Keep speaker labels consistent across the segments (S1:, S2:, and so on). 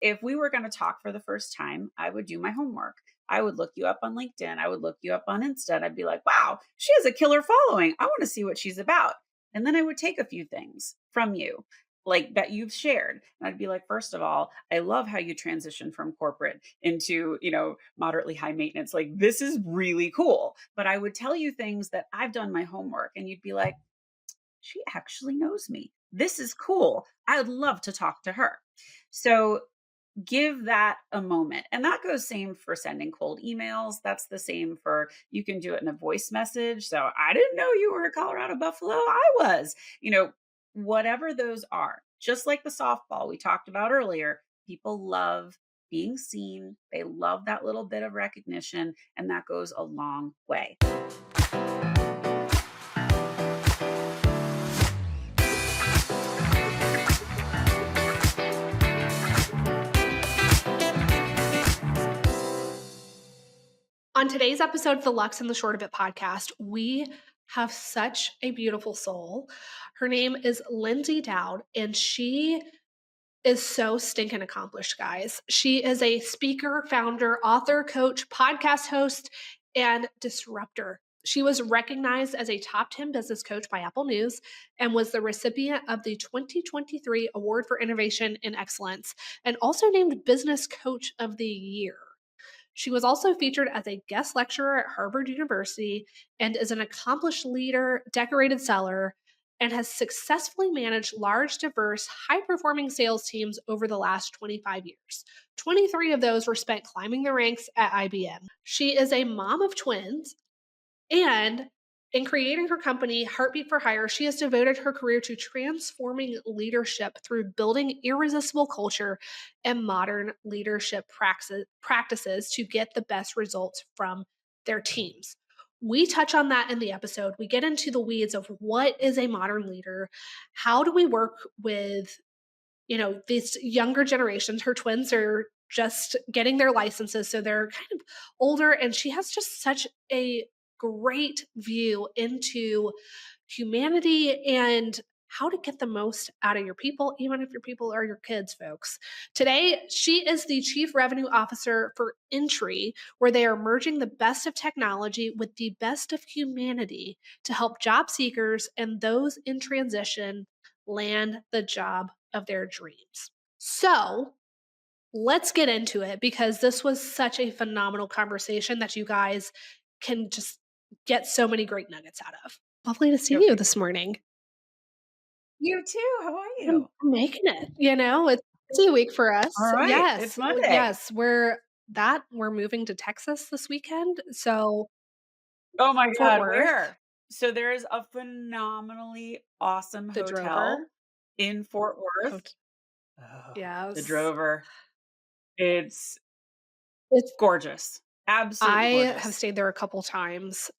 S1: if we were going to talk for the first time, I would do my homework. I would look you up on LinkedIn. I would look you up on Insta. And I'd be like, wow, she has a killer following. I want to see what she's about. And then I would take a few things from you like that you've shared. And I'd be like, first of all, I love how you transition from corporate into, moderately high maintenance. Like, this is really cool. But I would tell you things that I've done my homework and you'd be like, she actually knows me. This is cool. I would love to talk to her. So give that a moment. And that goes same for sending cold emails. That's the same for you can do it in a voice message. So I didn't know you were a Colorado Buffalo. I was, whatever those are, just like the softball we talked about earlier. People love being seen. They love that little bit of recognition, and that goes a long way.
S2: On today's episode of the Lux and the Short of It podcast, we have such a beautiful soul. Her name is Lyndsay Dowd, and she is so stinking accomplished, guys. She is a speaker, founder, author, coach, podcast host, and disruptor. She was recognized as a top 10 business coach by Apple News and was the recipient of the 2023 Award for Innovation and Excellence, and also named Business Coach of the Year. She was also featured as a guest lecturer at Harvard University and is an accomplished leader, decorated seller, and has successfully managed large, diverse, high-performing sales teams over the last 25 years. 23 of those were spent climbing the ranks at IBM. She is a mom of twins, and in creating her company, Heartbeat for Hire, she has devoted her career to transforming leadership through building irresistible culture and modern leadership practices to get the best results from their teams. We touch on that in the episode. We get into the weeds of what is a modern leader, how do we work with, these younger generations. Her twins are just getting their licenses, so they're kind of older, and she has just such a great view into humanity and how to get the most out of your people, even if your people are your kids, folks. Today, she is the Chief Revenue Officer for Entry, where they are merging the best of technology with the best of humanity to help job seekers and those in transition land the job of their dreams. So let's get into it, because this was such a phenomenal conversation that you guys can just get so many great nuggets out of. Lovely to see you this morning.
S1: You too. How are
S2: I'm
S1: you?
S2: making it. It's a busy week for us.
S1: All right.
S2: Yes.
S1: It's Monday.
S2: Yes. We're moving to Texas this weekend. So
S1: Oh my
S2: Fort
S1: God,
S2: Worth,
S1: where? So there is a phenomenally awesome
S2: the
S1: hotel
S2: Drover.
S1: in Fort Worth. Oh, the
S2: Yes.
S1: Drover. It's
S2: It's
S1: gorgeous. Absolutely
S2: I
S1: gorgeous.
S2: have stayed there a couple times.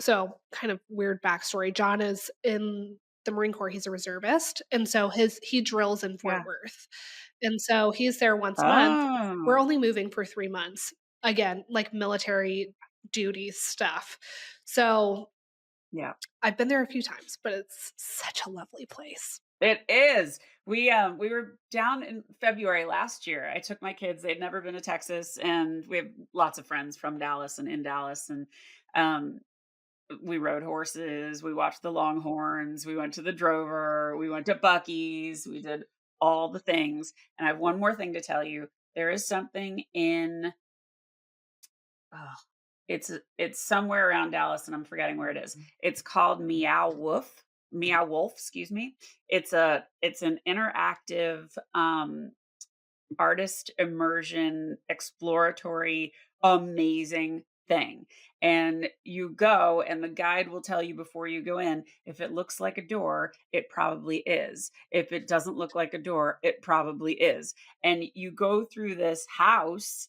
S2: So kind of weird backstory. John is in the Marine Corps. He's a reservist. And so he drills in Fort
S1: Yeah.
S2: Worth. And so he's there once a month. We're
S1: Oh,
S2: only moving for 3 months. Again, like military duty stuff. So
S1: yeah.
S2: I've been there a few times, but it's such a lovely place.
S1: It is. We were down in February last year. I took my kids. They'd never been to Texas, and we have lots of friends from Dallas and in Dallas, and um we rode horses, we watched the Longhorns, we went to the Drover, we went to Buc-ee's, we did all the things. And I have one more thing to tell you. There is something in oh, it's somewhere around Dallas, and I'm forgetting where it is. It's called Meow Wolf, excuse me. It's an interactive artist immersion exploratory amazing thing. And you go, and the guide will tell you before you go in, if it looks like a door, it probably is. If it doesn't look like a door, it probably is. And you go through this house,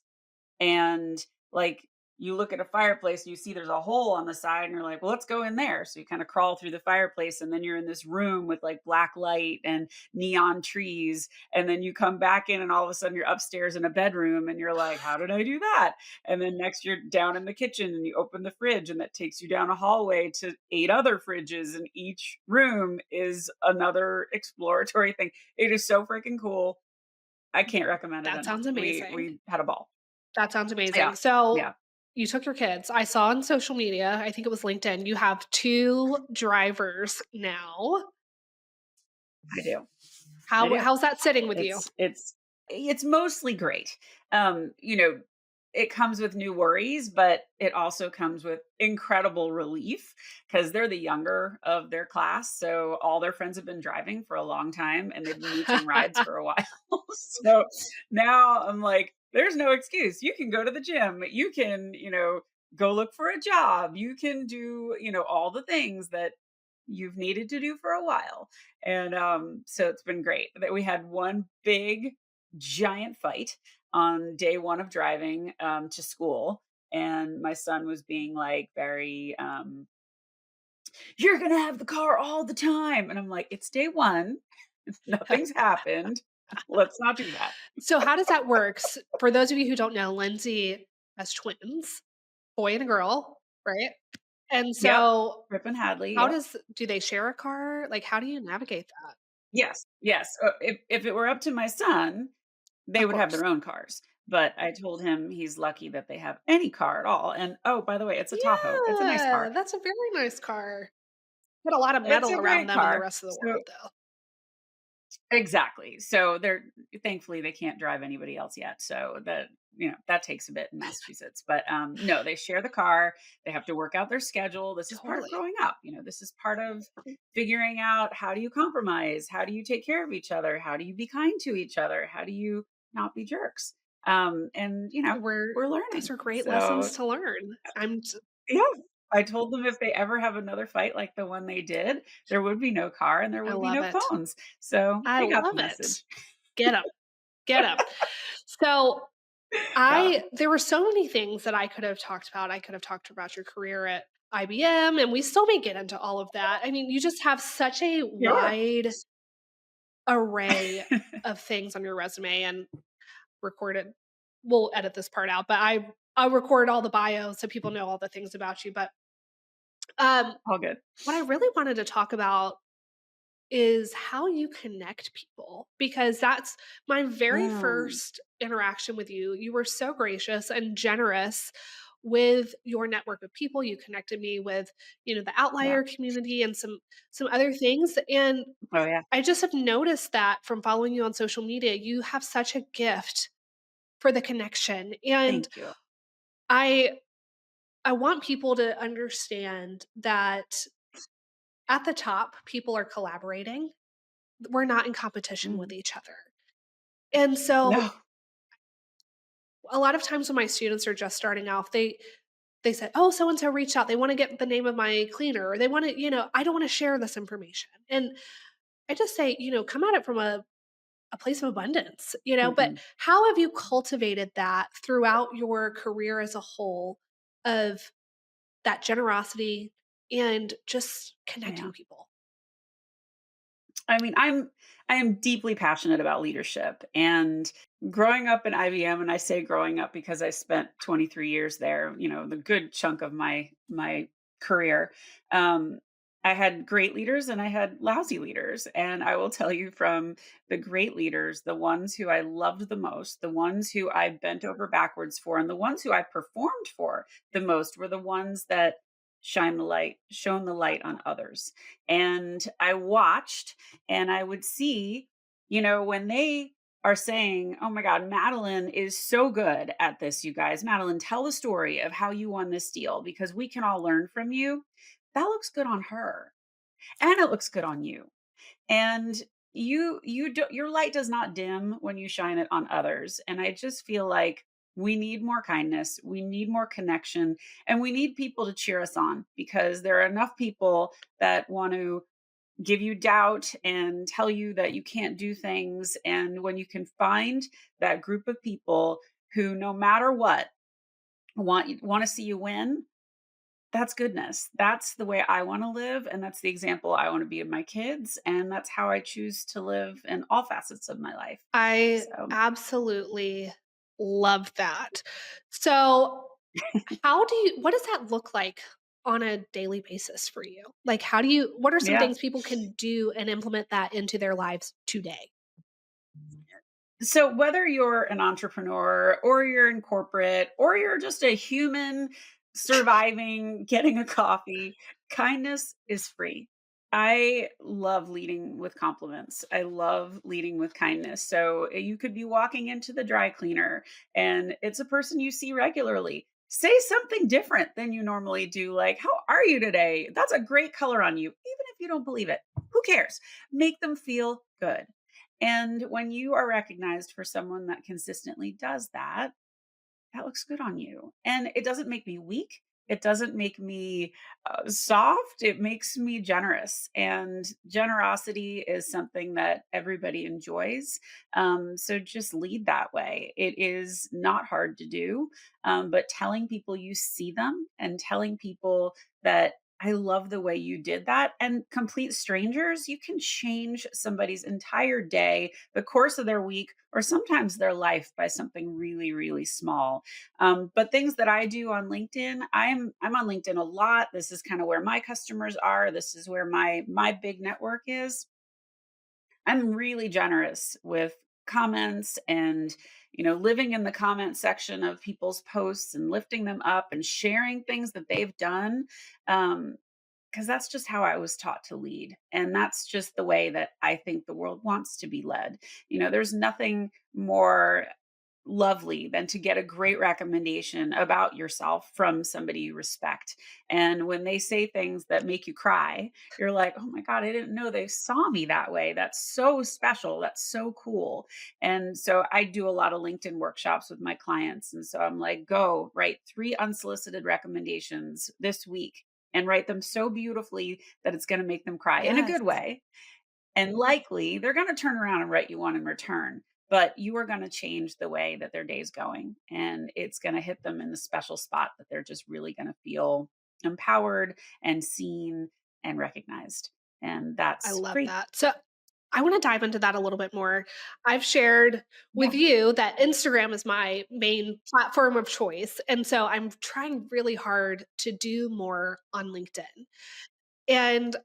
S1: and like you look at a fireplace and you see there's a hole on the side, and you're like, well, let's go in there. So you kind of crawl through the fireplace, and then you're in this room with like black light and neon trees. And then you come back in, and all of a sudden you're upstairs in a bedroom, and you're like, how did I do that? And then next you're down in the kitchen, and you open the fridge, and that takes you down a hallway to 8 other fridges, and each room is another exploratory thing. It is so freaking cool. I can't recommend it
S2: That
S1: enough.
S2: sounds
S1: We
S2: amazing.
S1: we had a ball.
S2: That sounds amazing.
S1: Yeah.
S2: So,
S1: Yeah,
S2: you took your kids. I saw on social media, I think it was LinkedIn, you have 2 drivers now.
S1: I do. I do.
S2: How's that sitting with you?
S1: It's mostly great. You know, it comes with new worries, but it also comes with incredible relief because they're the younger of their class. So all their friends have been driving for a long time and they've been mooching rides for a while. So now I'm like, there's no excuse. You can go to the gym. You can, go look for a job. You can do, all the things that you've needed to do for a while. And so it's been great that we had one big giant fight on day one of driving to school. And my son was being like very, you're going to have the car all the time. And I'm like, it's day one. Nothing's happened. Let's not do that.
S2: So, how does that work? For those of you who don't know, Lindsay has twins, boy and a girl, right? And
S1: Yep.
S2: so,
S1: Rip and Hadley.
S2: how
S1: Yep.
S2: does do they share a car? Like, how do you navigate that?
S1: Yes. Yes. If it were up to my son, they
S2: Of
S1: would have
S2: course.
S1: their own cars. But I told him he's lucky that they have any car at all. And oh, by the way, it's a Tahoe. It's a nice
S2: Yeah,
S1: car.
S2: that's a very nice car. Got a lot of
S1: It's
S2: metal
S1: a
S2: around
S1: great
S2: them in the
S1: car.
S2: rest of the
S1: So
S2: world, though.
S1: exactly. So they're thankfully they can't drive anybody else yet. So that takes a bit in Massachusetts. But no, they share the car. They have to work out their schedule. This is part of
S2: Totally.
S1: growing up. This is part of figuring out how do you compromise? How do you take care of each other? How do you be kind to each other? How do you not be jerks? And
S2: We're
S1: we're
S2: Those
S1: learning.
S2: are great lessons
S1: So
S2: to learn.
S1: yeah. I told them if they ever have another fight like the one they did, there would be no car and there
S2: I
S1: would be
S2: love
S1: no
S2: it.
S1: phones. So
S2: I
S1: they got the
S2: love it.
S1: message.
S2: Get 'em. Get 'em. So,
S1: Yeah.
S2: there were so many things that I could have talked about. I could have talked about your career at IBM, and we still may get into all of that. I mean, you just have such a
S1: Sure.
S2: wide array of things on your resume and recorded we'll edit this part out, but I'll record all the bios so people know all the things about you. But, um,
S1: All good.
S2: what I really wanted to talk about is how you connect people, because that's my very
S1: Mm,
S2: first interaction with you. You were so gracious and generous with your network of people. You connected me with, the
S1: yeah.
S2: outlier community and some other things. And
S1: Oh, yeah.
S2: I just have noticed that from following you on social media, you have such a gift for the connection. And
S1: Thank you.
S2: I I want people to understand that at the top, people are collaborating. We're not in competition with
S1: Mhm.
S2: each other. And so
S1: No.
S2: a lot of times when my students are just starting off, they said, "Oh, so and so reached out. They want to get the name of my cleaner, or they want to, I don't want to share this information." And I just say, come at it from a place of abundance, but
S1: Mhm.
S2: how have you cultivated that throughout your career as a whole of that generosity and just
S1: Yeah.
S2: connecting people?
S1: I mean, I am deeply passionate about leadership and growing up in IBM, and I say growing up because I spent 23 years there, the good chunk of my career. Um, I had great leaders and I had lousy leaders. And I will tell you from the great leaders, the ones who I loved the most, the ones who I bent over backwards for, and the ones who I performed for the most were the ones that shone the light on others. And I watched and I would see, when they are saying, "Oh my God, Madeline is so good at this, you guys. Madeline, tell the story of how you won this deal because we can all learn from you." That looks good on her and it looks good on you. And your light does not dim when you shine it on others. And I just feel like we need more kindness, we need more connection, and we need people to cheer us on because there are enough people that want to give you doubt and tell you that you can't do things. And when you can find that group of people who, no matter what, want to see you win, that's goodness. That's the way I want to live. And that's the example I want to be of my kids. And that's how I choose to live in all facets of my life.
S2: I
S1: So,
S2: absolutely love that. So, what does that look like on a daily basis for you? Like, what are some
S1: yeah.
S2: things people can do and implement that into their lives today?
S1: So whether you're an entrepreneur or you're in corporate or you're just a human surviving, getting a coffee, kindness is free. I love leading with compliments. I love leading with kindness. So you could be walking into the dry cleaner and it's a person you see regularly. Say something different than you normally do, like, "How are you today? That's a great color on you." Even if you don't believe it, who cares? Make them feel good. And when you are recognized for someone that consistently does that, that looks good on you. And it doesn't make me weak. It doesn't make me soft. It makes me generous. And generosity is something that everybody enjoys. So just lead that way. It is not hard to do, but telling people you see them and telling people that I love the way you did that. And complete strangers, you can change somebody's entire day, the course of their week, or sometimes their life by something really, really small. But things that I do on LinkedIn, I'm on LinkedIn a lot. This is kind of where my customers are. This is where my big network is. I'm really generous with comments and living in the comment section of people's posts and lifting them up and sharing things that they've done. Because that's just how I was taught to lead. And that's just the way that I think the world wants to be led. There's nothing more lovely than to get a great recommendation about yourself from somebody you respect. And when they say things that make you cry, you're like, oh my God, I didn't know they saw me that way. That's so special. That's so cool. And so I do a lot of LinkedIn workshops with my clients. And so I'm like, go write 3 unsolicited recommendations this week and write them so beautifully that it's going to make them cry in a
S2: Yes,
S1: good way. And likely they're going to turn around and write you one in return, but you are going to change the way that their day's going. And it's going to hit them in the special spot that they're just really going to feel empowered and seen and recognized. And
S2: I
S1: that's
S2: love
S1: free.
S2: that. So I want to dive into that a little bit more. I've shared with
S1: Yeah.
S2: you that Instagram is my main platform of choice. And so I'm trying really hard to do more on LinkedIn. And,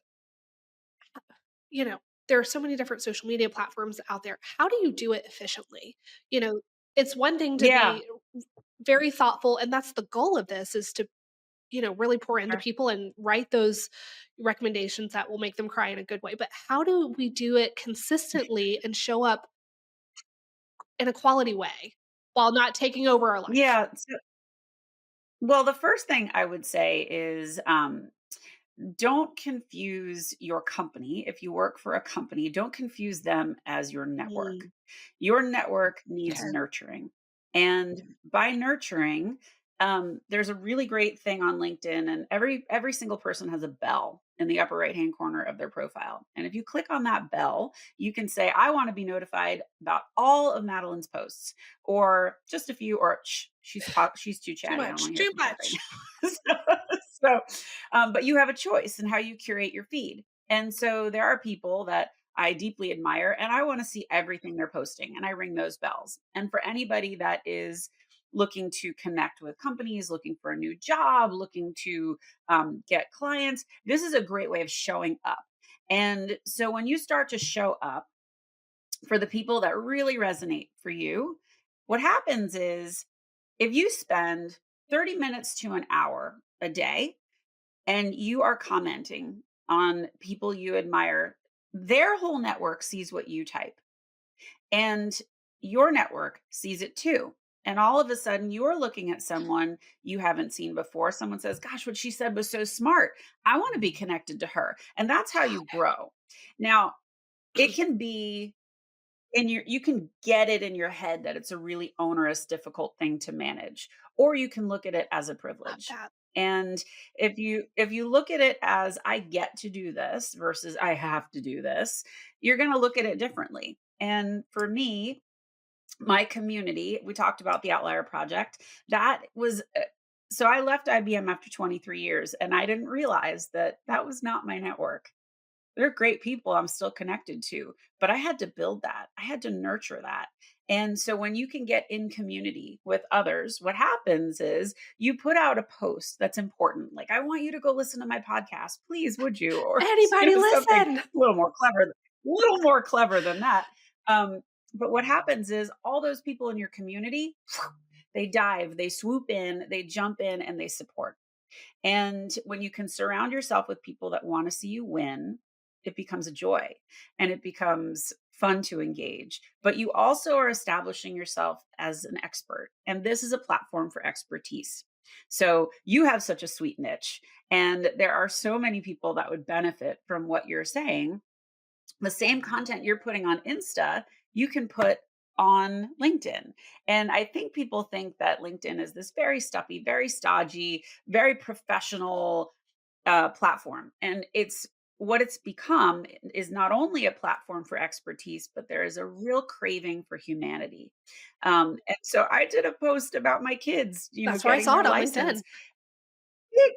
S2: you know, there are so many different social media platforms out there. How do you do it efficiently? You know, it's one thing to
S1: Yeah.
S2: be very thoughtful, and that's the goal of this is to really pour into
S1: Sure.
S2: people and write those recommendations that will make them cry in a good way. But how do we do it consistently and show up in a quality way while not taking over our life?
S1: Yeah. Well, the first thing I would say is don't confuse your company. If you work for a company, don't confuse them as your network.
S2: Mm,
S1: Your network needs
S2: okay.
S1: nurturing. And by nurturing, there's a really great thing on LinkedIn, and every single person has a bell in the upper right hand corner of their profile. And if you click on that bell, you can say, "I want to be notified about all of Madeline's posts, or just a few, or she's too
S2: Too
S1: chatty. I don't want
S2: much,
S1: to hear
S2: too
S1: from her right
S2: much.
S1: now." But you have a choice in how you curate your feed. And so there are people that I deeply admire and I want to see everything they're posting and I ring those bells. And for anybody that is looking to connect with companies, looking for a new job, looking to get clients, this is a great way of showing up. And so when you start to show up for the people that really resonate for you, what happens is if you spend 30 minutes to an hour a day and you are commenting on people you admire, their whole network sees what you type and your network sees it too. And all of a sudden, you're looking at someone you haven't seen before. Someone says, "Gosh, what she said was so smart. I want to be connected to her." And that's how you grow. Now, it can be you can get it in your head that it's a really onerous, difficult thing to manage, or you can look at it as a
S2: Love
S1: privilege.
S2: that.
S1: And if you look at it as I get to do this versus I have to do this, you're going to look at it differently. And for me, my community, we talked about the Outlier Project. That was so I left IBM after 23 years and I didn't realize that that was not my network. They're great people I'm still connected to, but I had to build that. I had to nurture that. And so when you can get in community with others, what happens is you put out a post that's important. Like, I want you to go listen to my podcast. Please, would you? Or
S2: Anybody
S1: something
S2: listen?
S1: a little more clever than that. But what happens is all those people in your community, they dive, they swoop in, they jump in, and they support. And when you can surround yourself with people that want to see you win, it becomes a joy and it becomes fun to engage. But you also are establishing yourself as an expert. And this is a platform for expertise. So you have such a sweet niche, and there are so many people that would benefit from what you're saying. The same content you're putting on Insta, you can put on LinkedIn. And I think people think that LinkedIn is this very stuffy, very stodgy, very professional platform. And it's what it's become is not only a platform for expertise, but there is a real craving for humanity. And so I did a post about my kids,
S2: That's where I
S1: getting
S2: saw
S1: their
S2: it on
S1: license.
S2: LinkedIn.
S1: Like,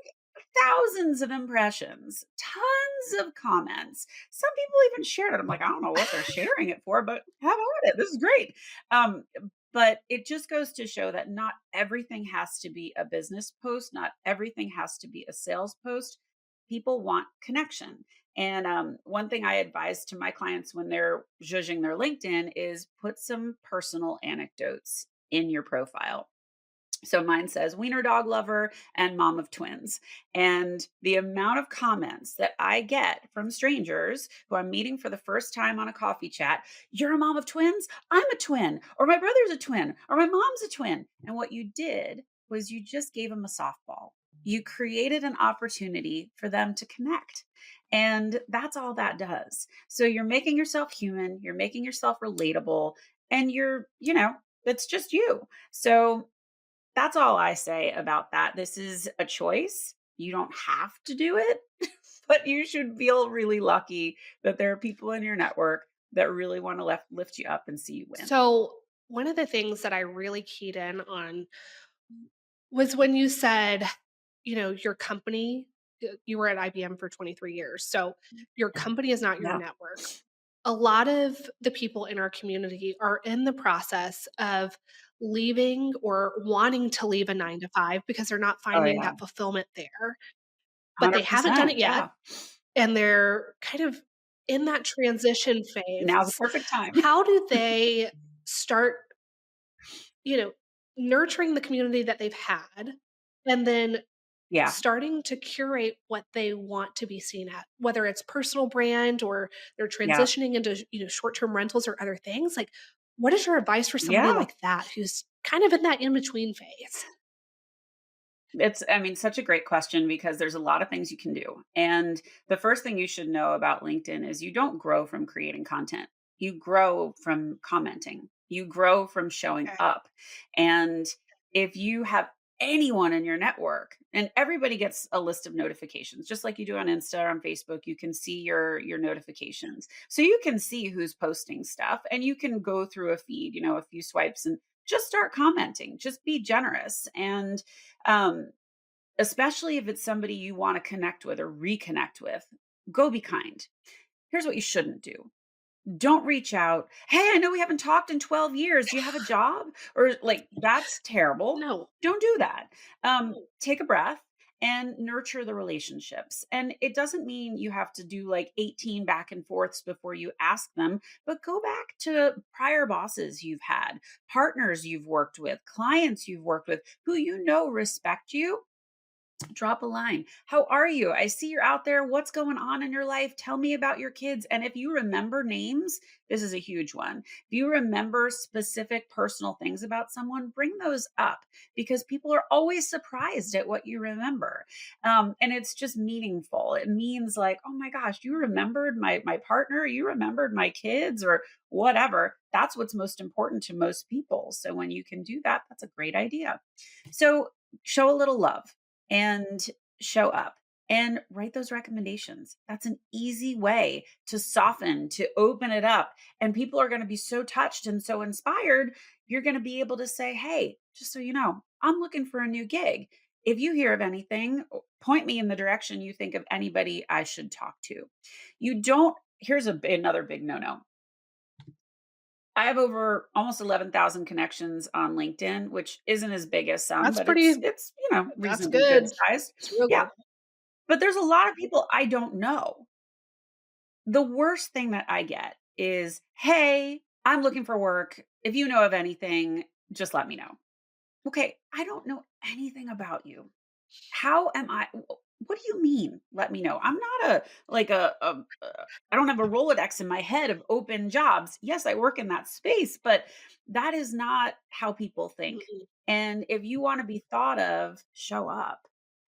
S1: thousands of impressions, tons of comments. Some people even shared it. I'm like, I don't know what they're sharing it for, but have at it. This is great. Um, but it just goes to show that not everything has to be a business post, not everything has to be a sales post. People want connection. And one thing I advise to my clients when they're judging their LinkedIn is put some personal anecdotes in your profile. So mine says wiener dog lover and mom of twins. And the amount of comments that I get from strangers who I'm meeting for the first time on a coffee chat, you're a mom of twins? I'm a twin, or my brother's a twin, or my mom's a twin. And what you did was you just gave them a softball. You created an opportunity for them to connect. And that's all that does. So you're making yourself human, you're making yourself relatable, and it's just you. So that's all I say about that. This is a choice. You don't have to do it, but you should feel really lucky that there are people in your network that really want to lift you up and see you win.
S2: So, one of the things that I really keyed in on was when you said, your company, you were at IBM for 23 years. So, your company is not your
S1: Yeah,
S2: network. A lot of the people in our community are in the process of leaving or wanting to leave a 9 to 5 because they're not
S1: oh
S2: finding
S1: yeah,
S2: that fulfillment there, but they haven't done
S1: 100%.
S2: it yet.
S1: Yeah,
S2: And they're kind of in that transition
S1: now's the
S2: phase.
S1: perfect time.
S2: How do they start, you know, nurturing the community that they've had and then
S1: Yeah,
S2: starting to curate what they want to be seen at, whether it's personal brand or they're
S1: yeah,
S2: transitioning into, short-term rentals or other things? Like, what is your advice for somebody
S1: yeah.
S2: like that who's kind of in that in-between phase?
S1: I mean, such a great question because there's a lot of things you can do. And the first thing you should know about LinkedIn is you don't grow from creating content. You grow from commenting. You grow from showing
S2: Okay.
S1: up. And if you have anyone in your network, and everybody gets a list of notifications, just like you do on Insta or on Facebook, you can see your notifications. So you can see who's posting stuff and you can go through a feed, a few swipes and just start commenting. Just be generous. And um, especially if it's somebody you want to connect with or reconnect with, go be kind. Here's what you shouldn't do. Don't reach out. Hey, I know we haven't talked in 12 years. Do you have a job? Or like, that's terrible.
S2: No.
S1: Don't do that. Take a breath and nurture the relationships. And it doesn't mean you have to do like 18 back and forths before you ask them, but go back to prior bosses you've had, partners you've worked with, clients you've worked with who respect you. Drop a line. How are you? I see you're out there. What's going on in your life? Tell me about your kids. And if you remember names, this is a huge one. If you remember specific personal things about someone, bring those up because people are always surprised at what you remember. And it's just meaningful. It means like, oh my gosh, you remembered my partner, you remembered my kids, or whatever. That's what's most important to most people. So when you can do that, that's a great idea. So show a little love and show up and write those recommendations. That's an easy way to soften, to open it up. And people are going to be so touched and so inspired. You're going to be able to say, hey, just so you know, I'm looking for a new gig. If you hear of anything, point me in the direction you think of anybody I should talk to. You don't, here's another big no no. I have over almost 11,000 connections on LinkedIn, which isn't as big as some,
S2: That's
S1: but
S2: pretty
S1: it's,
S2: that's
S1: reasonably good
S2: good.
S1: sized.
S2: It's real
S1: Yeah.
S2: good.
S1: But there's a lot of people I don't know. The worst thing that I get is, "Hey, I'm looking for work. If you know of anything, just let me know. Okay, I don't know anything about you. How am I what do you mean, "Let me know"? I'm not a like I don't have a Rolodex in my head of open jobs. Yes, I work in that space, but that is not how people think.
S2: Mhm.
S1: And if you wanna be thought of, show up.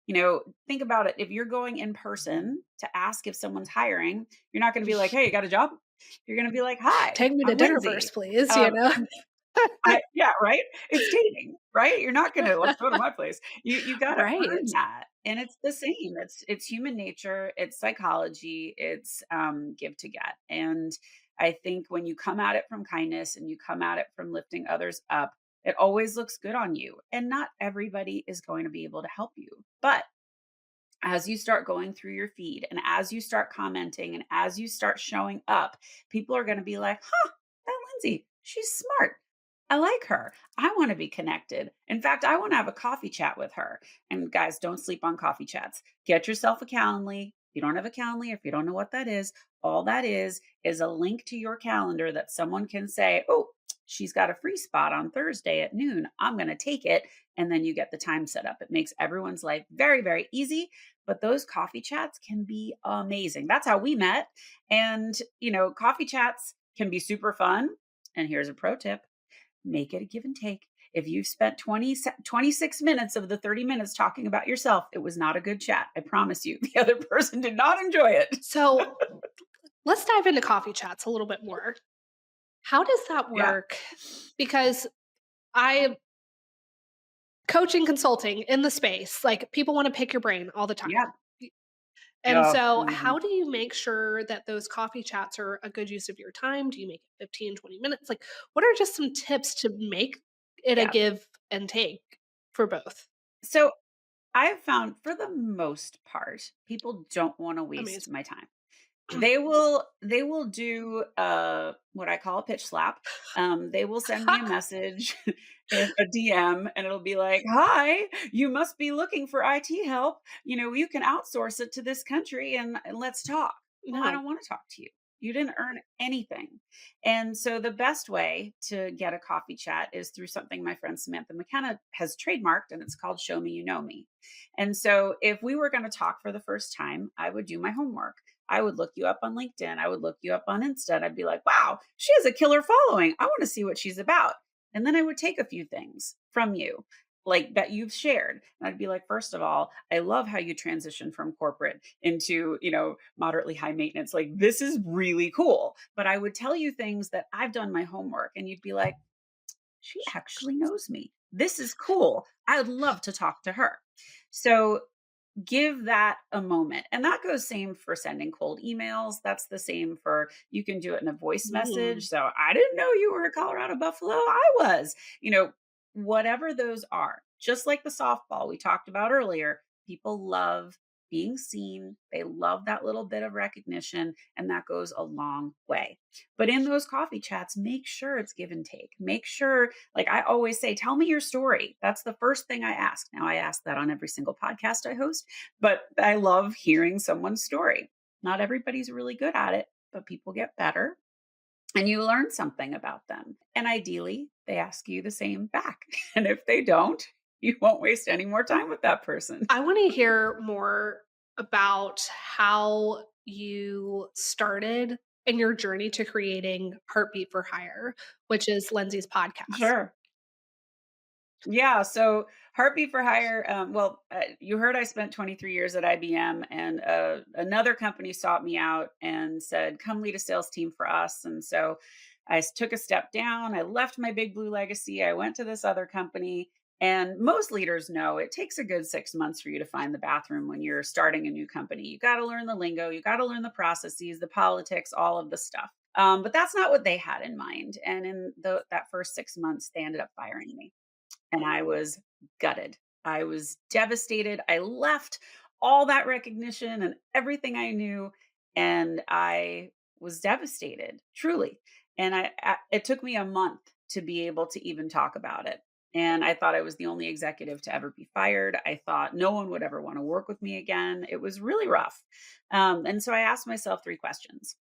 S1: You know, think about it. If you're going in person to ask if someone's hiring, you're not gonna be like, "Hey, you got a job?" You're gonna be like, "Hi,
S2: Take me to
S1: I'm
S2: dinner
S1: Lindsay.
S2: first, please, you
S1: Um,
S2: know?
S1: yeah, right? It's dating, right? You're not gonna, "Let's go to my place." You gotta
S2: Right.
S1: earn that, and it's the same. It's human nature, it's psychology, it's, give to get, and I think when you come at it from kindness and you come at it from lifting others up, it always looks good on you, and not everybody is going to be able to help you, but as you start going through your feed and as you start commenting and as you start showing up, people are going to be like, huh, that Lindsay, she's smart. I like her. I want to be connected. In fact, I want to have a coffee chat with her. And guys, don't sleep on coffee chats. Get yourself a Calendly. If you don't have a Calendly, if you don't know what that is, all that is a link to your calendar that someone can say, oh, she's got a free spot on Thursday at noon. I'm going to take it. And then you get the time set up. It makes everyone's life very, very easy, but those coffee chats can be amazing. That's how we met. And, coffee chats can be super fun. And here's a pro tip: make it a give and take. If you've spent 26 minutes of the 30 minutes talking about yourself, it was not a good chat. I promise you. The other person did not enjoy it.
S2: So, let's dive into coffee chats a little bit more. How does that
S1: Yeah.
S2: work? Because I coaching, consulting in the space, like, people wanna pick your brain all the time.
S1: Yeah.
S2: And
S1: Oh,
S2: so,
S1: mhm.
S2: how do you make sure that those coffee chats are a good use of your time? Do you make it 15, 20 minutes? Like, what are just some tips to make it a
S1: Yeah.
S2: give and take for both?
S1: So I've found for the most part, people don't want to waste
S2: Amazing.
S1: my time. They will do, what I call a pitch slap. They will send me a message, a DM, and it'll be like, "Hi, you must be looking for IT help. You can outsource it to this country and let's talk." Well, I
S2: No.
S1: don't wanna talk to you. You didn't earn anything. And so the best way to get a coffee chat is through something my friend Samantha McKenna has trademarked, and it's called Show Me You Know Me. And so if we were gonna talk for the first time, I would do my homework. I would look you up on LinkedIn. I would look you up on Insta. And I'd be like, wow, she has a killer following. I want to see what she's about. And then I would take a few things from you, like that you've shared. And I'd be like, first of all, I love how you transition from corporate into, moderately high maintenance. Like, this is really cool. But I would tell you things that I've done my homework, and you'd be like, she actually knows me. This is cool. I would love to talk to her. So give that a moment. And that goes same for sending cold emails. That's the same for you can do it in a voice
S2: Mm.
S1: message. So I didn't know you were a Colorado Buffalo. I was. Whatever those are. Just like the softball we talked about earlier, people love being seen. They love that little bit of recognition, and that goes a long way. But in those coffee chats, make sure it's give and take. Make sure, like I always say, tell me your story. That's the first thing I ask. Now, I ask that on every single podcast I host, but I love hearing someone's story. Not everybody's really good at it, but people get better and you learn something about them. And ideally, they ask you the same back. And if they don't, you won't waste any more time with that person.
S2: I want to hear more about how you started in your journey to creating Heartbeat for Hire, which is Lindsay's podcast.
S1: Sure. Yeah. So Heartbeat for Hire. You heard I spent 23 years at IBM, and another company sought me out and said, "Come lead a sales team for us." And so took a step down. I left my big blue legacy. I went to this other company. And most leaders know it takes a good 6 months for you to find the bathroom when you're starting a new company. You got to learn the lingo, you got to learn the processes, the politics, all of the stuff. But that's not what they had in mind. And in that first 6 months, they ended up firing me, and I was gutted. I was devastated. I left all that recognition and everything I knew, and I was devastated, truly. And it took me a month to be able to even talk about it. And I thought I was the only executive to ever be fired. I thought no one would ever want to work with me again. It was really rough. And so I asked myself three questions: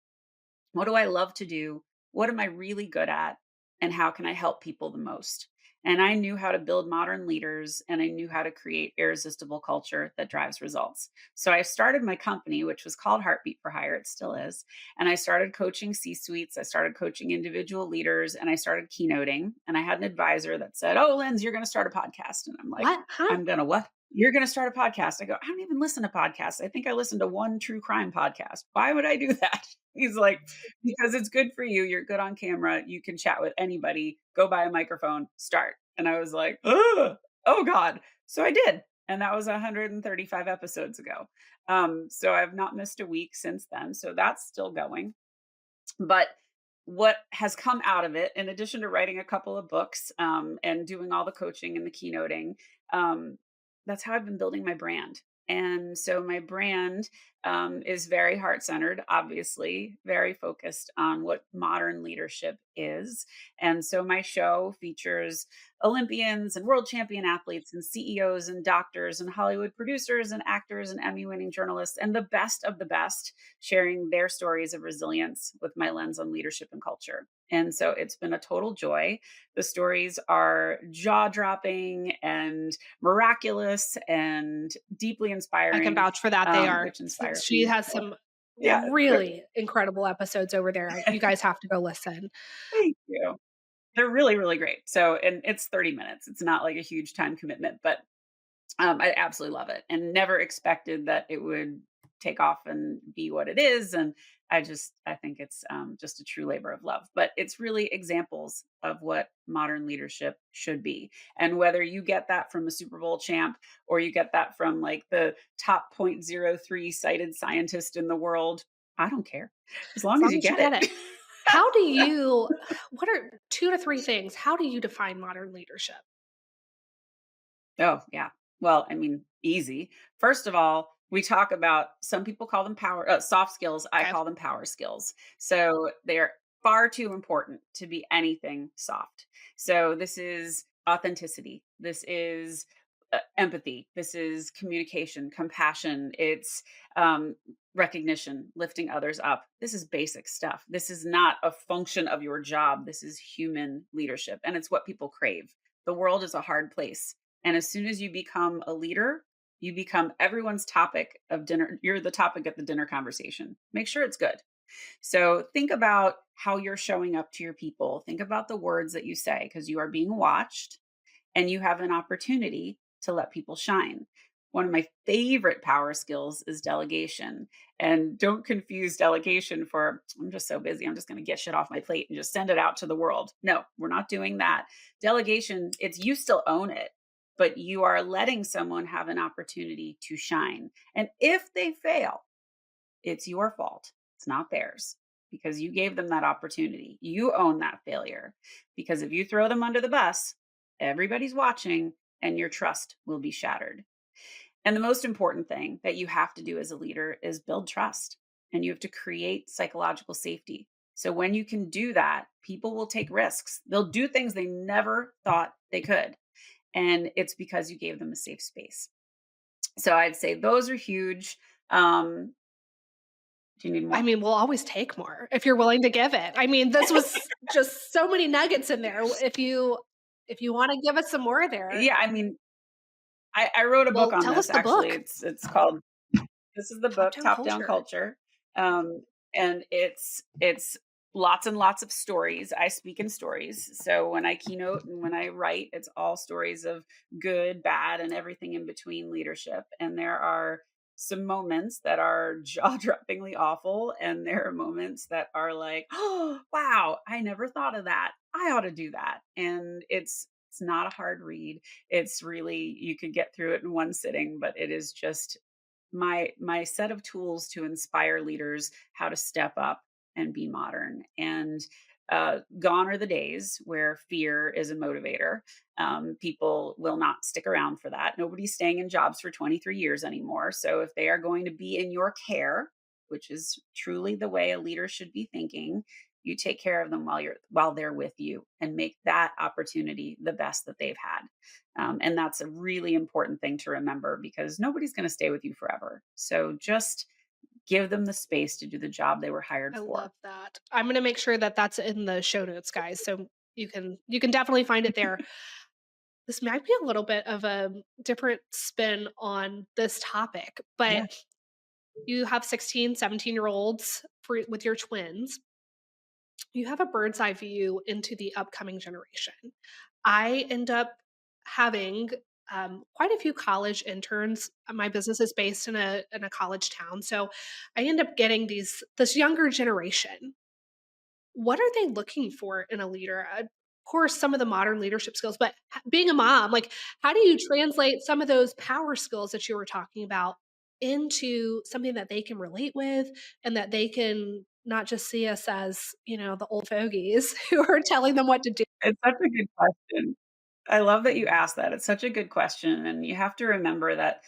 S1: what do I love to do? What am I really good at? And how can I help people the most? And I knew how to build modern leaders and I knew how to create irresistible culture that drives results. So I started my company, which was called Heartbeat for Hire. It still is. And I started coaching C suites. I started coaching individual leaders and I started keynoting. And I had an advisor that said, "Oh, Linz, you're going to start a podcast." And I'm like,
S2: What? Huh?
S1: "I'm going to what?" "You're going to start a podcast." I go, "I don't even listen to podcasts. I think I listened to one true crime podcast. Why would I do that?" He's like, "Because it's good for you. You're good on camera. You can chat with anybody. Go buy a microphone, start." And I was like, "Ugh, oh God." So I did. And that was 135 episodes ago. So I've not missed a week since then. So that's still going. But what has come out of it, in addition to writing a couple of books and doing all the coaching and the keynoting, um, that's how I've been building my brand. And so my brand is very heart centered, obviously, very focused on what modern leadership is. And so my show features Olympians and world champion athletes and CEOs and doctors and Hollywood producers and actors and Emmy winning journalists and the best of the best sharing their stories of resilience with my lens on leadership and culture. And so it's been a total joy. The stories are jaw dropping and miraculous and deeply
S2: I can
S1: inspiring,
S2: vouch for that. They are.
S1: which inspires
S2: She
S1: me.
S2: has
S1: So,
S2: some
S1: yeah,
S2: really incredible episodes over there. You guys have to go listen.
S1: thank you. They're really, really great. So, and it's 30 minutes. It's not like a huge time commitment, but I absolutely love it and never expected that it would take off and be what it is. And I think it's just a true labor of love. But it's really examples of what modern leadership should be. And whether you get that from a Super Bowl champ or you get that from like the top 0.03 cited scientist in the world, I don't care as
S2: As
S1: long as
S2: long
S1: you
S2: as you
S1: get
S2: get it.
S1: it.
S2: How do you, what are 2 to 3 things? How do you define modern leadership?
S1: Oh, yeah. Well, I mean, easy. First of all, we talk about some people call them soft skills. I
S2: Okay.
S1: call them power skills. So they're far too important to be anything soft. So this is authenticity. This is empathy. This is communication, compassion. It's um, recognition, lifting others up. This is basic stuff. This is not a function of your job. This is human leadership. And it's what people crave. The world is a hard place and as soon as you become a leader, you become everyone's topic of dinner. You're the topic at the dinner conversation. Make sure it's good. So think about how you're showing up to your people. Think about the words that you say because you are being watched and you have an opportunity to let people shine. One of my favorite power skills is delegation. And don't confuse delegation for, "I'm just so busy. I'm just going to get shit off my plate and just send it out to the world." No, we're not doing that. Delegation, it's you still own it, but you are letting someone have an opportunity to shine. And if they fail, it's your fault. It's not theirs because you gave them that opportunity. You own that failure because if you throw them under the bus, everybody's watching and your trust will be shattered. And the most important thing that you have to do as a leader is build trust and you have to create psychological safety. So when you can do that, people will take risks. They'll do things they never thought they could. And it's because you gave them a safe space. So I'd say those are huge. Um, do you need
S2: I
S1: more?
S2: mean, we'll always take more if you're willing to give it. I mean, this was just so many nuggets in there. If you wanna give us some more there,
S1: Yeah, I mean, I wrote a book
S2: well,
S1: on
S2: tell us
S1: this
S2: the
S1: actually.
S2: book.
S1: It's called This is the
S2: Top
S1: book,
S2: Down
S1: Top Down
S2: Culture.
S1: Culture. And it's lots and lots of stories. I speak in stories. So when I keynote and when I write, it's all stories of good, bad, and everything in between leadership. And there are some moments that are jaw-droppingly awful, and there are moments that are like, "Oh, wow, I never thought of that. I ought to do that." And it's not a hard read. It's really you could get through it in one sitting, but it is just my set of tools to inspire leaders how to step up and be modern. And gone are the days where fear is a motivator. People will not stick around for that. Nobody's staying in jobs for 23 years anymore. So if they are going to be in your care, which is truly the way a leader should be thinking, you take care of them while they're with you and make that opportunity the best that they've had. And that's a really important thing to remember because nobody's going to stay with you forever. So just Give them the space to do the job they were hired
S2: I
S1: for.
S2: love that. I'm gonna make sure that that's in the show notes, guys, so you can definitely find it there. This might be a little bit of a different spin on this topic,
S1: Yeah.
S2: but you have 16, 17-year-olds with your twins. You have a bird's eye view into the upcoming generation. I end up having quite a few college interns. My business is based in a college town, so I end up getting this younger generation. What are they looking for in a leader? Of course, some of the modern leadership skills, but being a mom, like, how do you translate some of those power skills that you were talking about into something that they can relate with and that they can not just see us as, the old fogies who are telling them what to do?
S1: It's such a good question. I love that you asked that. It's such a good question, and you have to remember that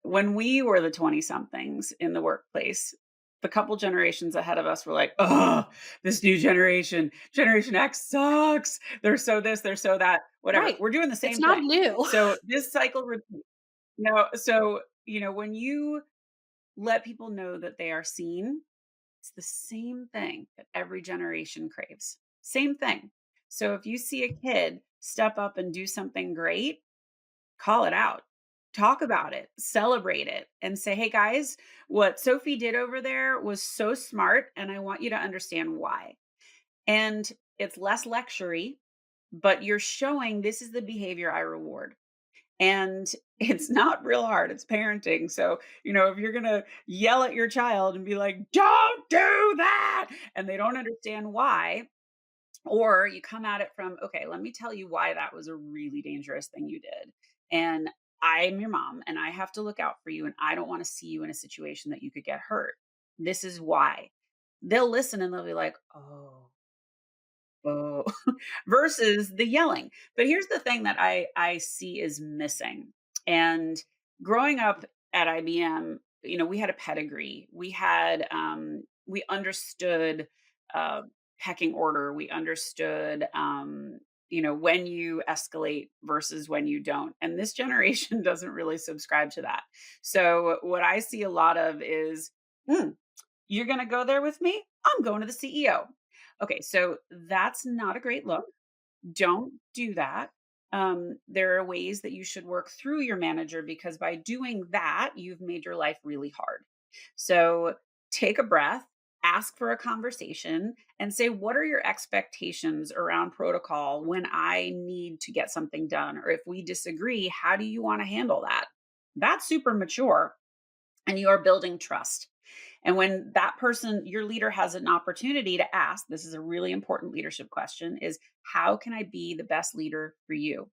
S1: when we were the 20 somethings in the workplace, the couple generations ahead of us were like, "Oh, this new generation, Generation X sucks. They're so this, they're so that, whatever."
S2: Right.
S1: We're doing the
S2: It's
S1: same
S2: not
S1: thing.
S2: new.
S1: So this cycle repeats. No, so, when you let people know that they are seen, it's the same thing that every generation craves. Same thing. So if you see a kid step up and do something great, call it out. Talk about it, celebrate it, and say, "Hey guys, what Sophie did over there was so smart, and I want you to understand why." And it's less lectury, but you're showing this is the behavior I reward. And it's not real hard. It's parenting. So, if you're going to yell at your child and be like, "Don't do that," and they don't understand why, or you come at it from, "Okay, let me tell you why that was a really dangerous thing you did. And I'm your mom and I have to look out for you. And I don't want to see you in a situation that you could get hurt. This is why." They'll listen and they'll be like, "Oh, oh," versus the yelling. But here's the thing that I see is missing. And growing up at IBM, we had a pedigree. We understood uh pecking order. We understood when you escalate versus when you don't. And this generation doesn't really subscribe to that. So what I see a lot of is, "Hmm, you're going to go there with me? I'm going to the CEO." Okay, so that's not a great look. Don't do that. There are ways that you should work through your manager because by doing that, you've made your life really hard. So take a breath, ask for a conversation, and say, "What are your expectations around protocol when I need to get something done? Or if we disagree, how do you want to handle that?" That's super mature and you are building trust. And when that person, your leader, has an opportunity to ask, this is a really important leadership question, is, "How can I be the best leader for you?"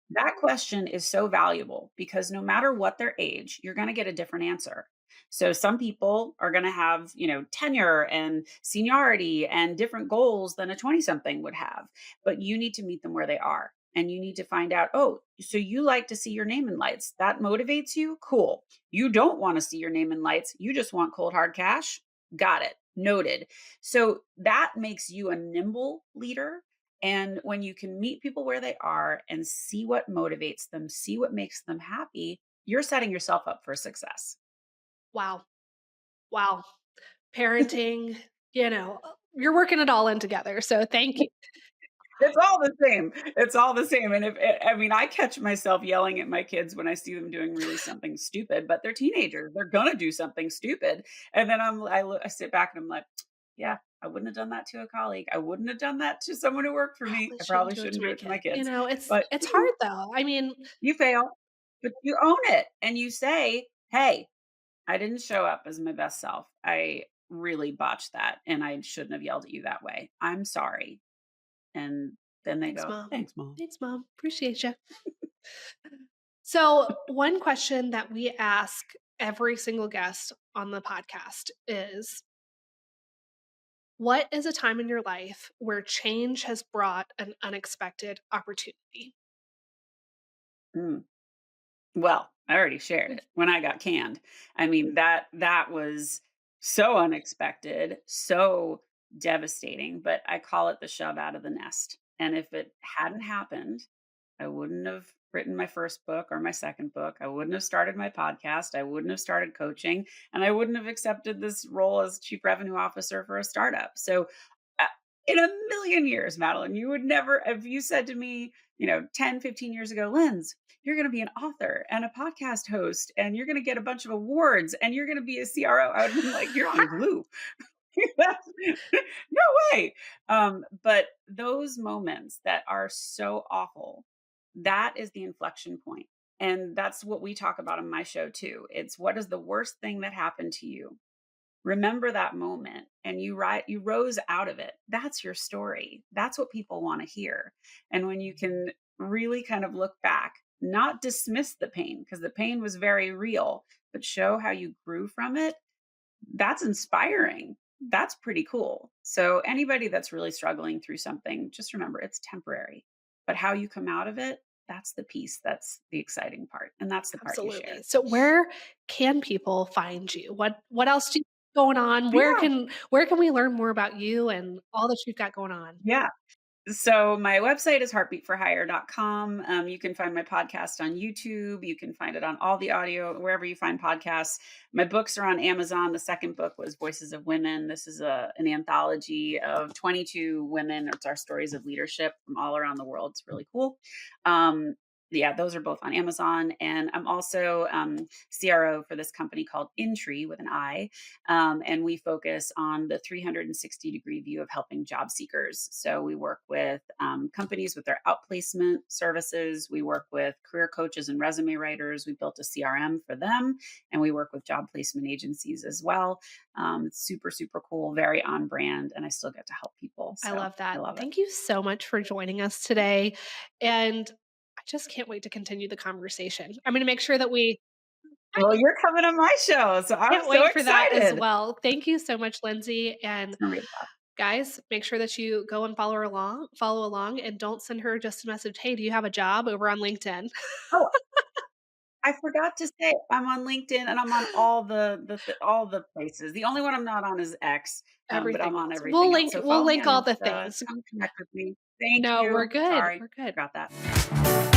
S1: That question is so valuable because no matter what their age, you're going to get a different answer. So some people are going to have, tenure and seniority and different goals than a 20 something would have, but you need to meet them where they are. And you need to find out, "Oh, so you like to see your name in lights. That motivates you? Cool. You don't want to see your name in lights. You just want cold hard cash. Got it. Noted." So that makes you a nimble leader, and when you can meet people where they are and see what motivates them, see what makes them happy, you're setting yourself up for success.
S2: Wow. Wow. Parenting, you're working it all in together. So thank you.
S1: It's all the same. It's all the same. And I mean, I catch myself yelling at my kids when I see them doing really something stupid, but they're teenagers. They're going to do something stupid. And then I sit back and I'm like, "Yeah, I wouldn't have done that to a colleague. I wouldn't have done that to someone who worked for me.
S2: Probably
S1: I
S2: shouldn't
S1: probably
S2: do it to
S1: shouldn't do
S2: my
S1: it to my
S2: kid.
S1: kids."
S2: It's
S1: But
S2: it's hard though. I mean,
S1: you fail, but you own it and you say, "Hey, I didn't show up as my best self. I really botched that and I shouldn't have yelled at you that way. I'm sorry." And then they
S2: thanks,
S1: go,
S2: mom.
S1: "Thanks, mom."
S2: Thanks, mom. Appreciate you. So, one question that we ask every single guest on the podcast is, what is a time in your life where change has brought an unexpected opportunity?
S1: Mm. Well, I already shared it when I got canned. I mean, that was so unexpected, so devastating, but I call it the shove out of the nest. And if it hadn't happened, I wouldn't have written my first book or my second book. I wouldn't have started my podcast. I wouldn't have started coaching, and I wouldn't have accepted this role as chief revenue officer for a startup. So, uh, in a million years, Madeline, you would never, if you said to me, 10, 15 years ago, Linz, you're going to be an author and a podcast host, and you're going to get a bunch of awards, and you're going to be a CRO, I would have been like, you're on glue. No way. But those moments that are so awful, that is the inflection point. And that's what we talk about on my show too. It's what is the worst thing that happened to you? Remember that moment and you rose out of it. That's your story. That's what people want to hear. And when you can really kind of look back, not dismiss the pain because the pain was very real, but show how you grew from it, that's inspiring. That's pretty cool. So anybody that's really struggling through something, just remember it's temporary. But how you come out of it, that's the piece that's the exciting part. And that's the part you
S2: Absolutely.
S1: share.
S2: So where can people find you? What else do you have going on?
S1: Yeah.
S2: Where can we learn more about you and all that you've got going on?
S1: Yeah. So my website is heartbeatforhire.com. You can find my podcast on YouTube. You can find it on all the audio, wherever you find podcasts. My books are on Amazon. The second book was Voices of Women. This is an anthology of 22 women. It's our stories of leadership from all around the world. It's really cool. Yeah, those are both on Amazon. And I'm also CRO for this company called Intree with an I. And we focus on the 360-degree view of helping job seekers. So we work with companies with their outplacement services. We work with career coaches and resume writers. We built a CRM for them, and we work with job placement agencies as well. It's super, super cool, very on brand, and I still get to help people.
S2: I
S1: So
S2: love
S1: I
S2: that.
S1: love it.
S2: Thank you so much for joining us today. And I just can't wait to continue the conversation. I'm going to make sure that
S1: Well, you're coming on my show, so I'm
S2: can't
S1: so
S2: wait for that as
S1: excited.
S2: well. Thank you so much, Lindsay. And
S1: It's gonna be a blast.
S2: guys, make sure that you go and follow along, and don't send her just a message. Hey, do you have a job over on LinkedIn?
S1: Oh, I forgot to say I'm on LinkedIn and I'm on all the places. The only one I'm not on is X, but I'm
S2: Everything
S1: on
S2: else.
S1: everything else. So
S2: We'll
S1: follow me
S2: link
S1: on
S2: all the
S1: Insta.
S2: things.
S1: Come connect with me. Thank
S2: No, we're
S1: you.
S2: good.
S1: Sorry,
S2: We're good.
S1: forgot that.